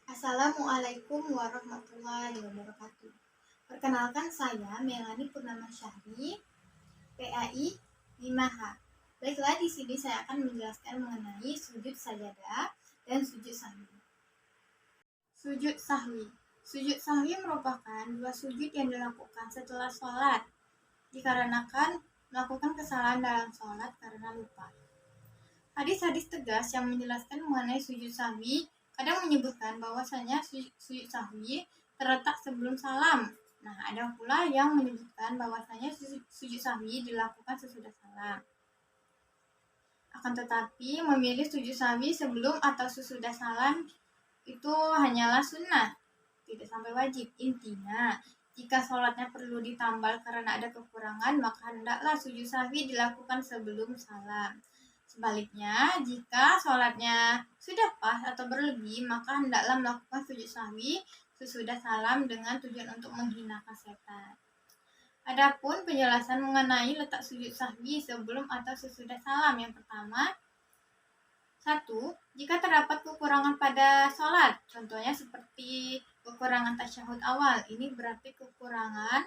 Assalamualaikum warahmatullahi wabarakatuh. Perkenalkan saya Melani Purnama Syahri, PAI 5H. Baiklah, di sini saya akan menjelaskan mengenai sujud sajadah dan sujud sahwi. Sujud sahwi. Sujud sahwi merupakan dua sujud yang dilakukan setelah sholat, dikarenakan melakukan kesalahan dalam sholat karena lupa. Hadis-hadis tegas yang menjelaskan mengenai sujud sahwi kadang menyebutkan bahwasanya sujud sahwi terletak sebelum salam. Nah, ada pula yang menyebutkan bahwasanya sujud sahwi dilakukan sesudah salam. Akan tetapi, memilih sujud sahwi sebelum atau sesudah salam itu hanyalah sunnah, tidak sampai wajib. Intinya, jika sholatnya perlu ditambal karena ada kekurangan, maka hendaklah sujud sahwi dilakukan sebelum salam. Sebaliknya, jika sholatnya sudah pas atau berlebih, maka hendaklah melakukan sujud sahwi sesudah salam dengan tujuan untuk menghinakan setan. Adapun penjelasan mengenai letak sujud sahwi sebelum atau sesudah salam. Yang pertama, 1. Jika terdapat kekurangan pada sholat, contohnya seperti kekurangan tasyahud awal, ini berarti kekurangan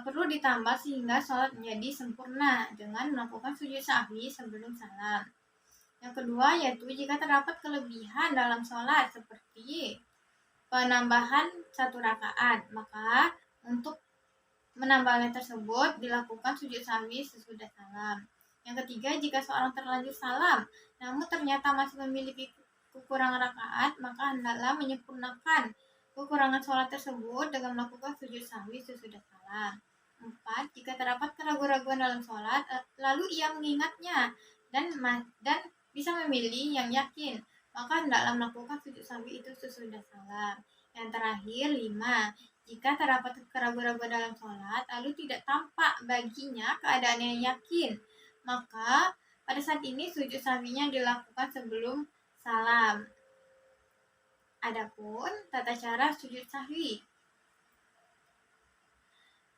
perlu ditambah sehingga sholat menjadi sempurna dengan melakukan sujud sahwi sebelum salam. Yang kedua yaitu jika terdapat kelebihan dalam sholat seperti penambahan 1 rakaat, maka untuk menambahnya tersebut dilakukan sujud sahwi sesudah salam. Yang ketiga, jika seorang terlanjur salam namun ternyata masih memiliki kekurangan rakaat, maka hendaklah menyempurnakan kekurangan sholat tersebut dengan melakukan sujud sahwi sesudah salam. 4. Jika terdapat keraguan-raguan dalam sholat, lalu ia mengingatnya dan bisa memilih yang yakin, maka hendaklah melakukan sujud sahwi itu sesudah salam. Yang terakhir, 5. Jika terdapat keraguan-raguan dalam sholat, lalu tidak tampak baginya keadaan yang yakin, maka pada saat ini sujud sahwinya dilakukan sebelum salam. Adapun tata cara sujud sahwi.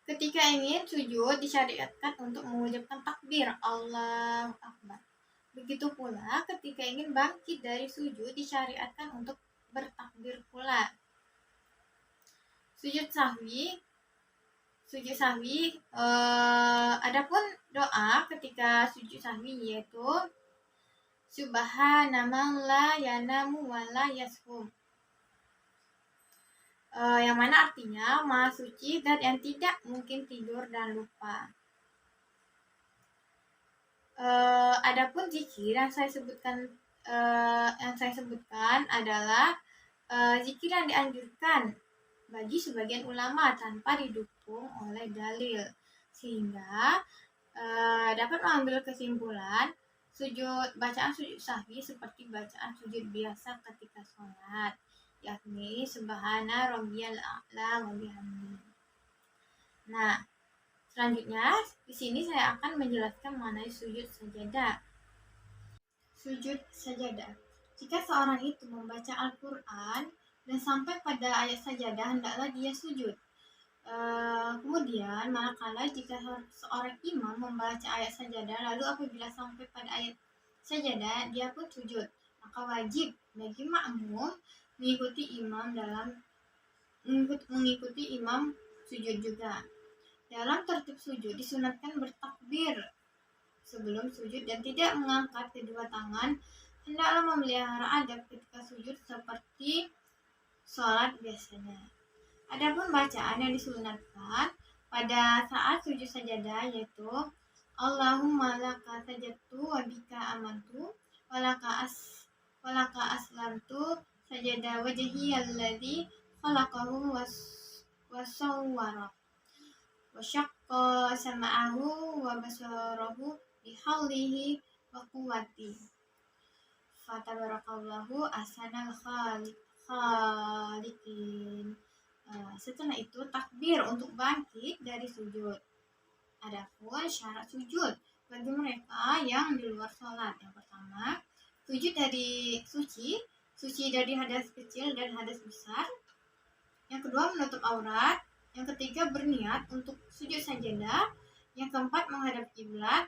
Ketika ingin sujud, disyariatkan untuk mengucapkan takbir Allahu Akbar. Begitu pula ketika ingin bangkit dari sujud, disyariatkan untuk bertakbir pula. Sujud sahwi, adapun doa ketika sujud sahwi yaitu Subhanaman la yanamu wa la yashum, yang mana artinya Maha Suci dan yang tidak mungkin tidur dan lupa. Adapun zikir yang saya sebutkan adalah zikir yang dianjurkan bagi sebagian ulama tanpa didukung oleh dalil, sehingga dapat mengambil kesimpulan bacaan sujud sahwi seperti bacaan sujud biasa ketika sholat, yakni subhana rabbiyal a'la wa bihamdihi. Nah, selanjutnya di sini saya akan menjelaskan mengenai sujud sajadah. Sujud sajadah. Jika seorang itu membaca Al-Qur'an dan sampai pada ayat sajadah, hendaklah dia sujud. Kemudian manakala jika seorang imam membaca ayat sajadah lalu apabila sampai pada ayat sajadah dia pun sujud, maka wajib bagi makmum mengikuti imam sujud juga. Dalam tertib sujud disunatkan bertakbir sebelum sujud dan tidak mengangkat kedua tangan. Hendaklah memelihara adab ketika sujud seperti sholat biasanya. Adapun bacaan yang disunatkan pada saat sujud sajadah yaitu Allahumma laka sajadtu wa bika amantu wa laka aslamtu sajada wajhi alladzi khalaqahu wa sawwara wa syaqqa sam'ahu wa basarahu bihaulihi wa quwwati fatabarakallahu ahsanal khaliqin. Setelah itu takbir untuk bangkit dari sujud. Adapun syarat sujud bagi mereka yang di luar sholat. Yang pertama, sujud dari suci dari hadas kecil dan hadas besar. Yang kedua, menutup aurat. Yang ketiga, berniat untuk sujud sajadah. Yang keempat, menghadap kiblat.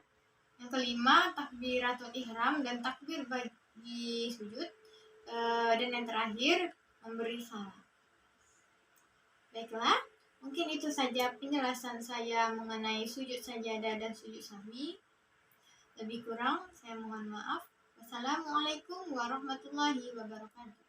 Yang kelima, takbiratul ihram dan takbir bagi sujud. Dan yang terakhir, memberi salam. Baiklah, mungkin itu saja penjelasan saya mengenai sujud sajadah dan sujud sahwi. Lebih kurang, saya mohon maaf. Wassalamualaikum warahmatullahi wabarakatuh.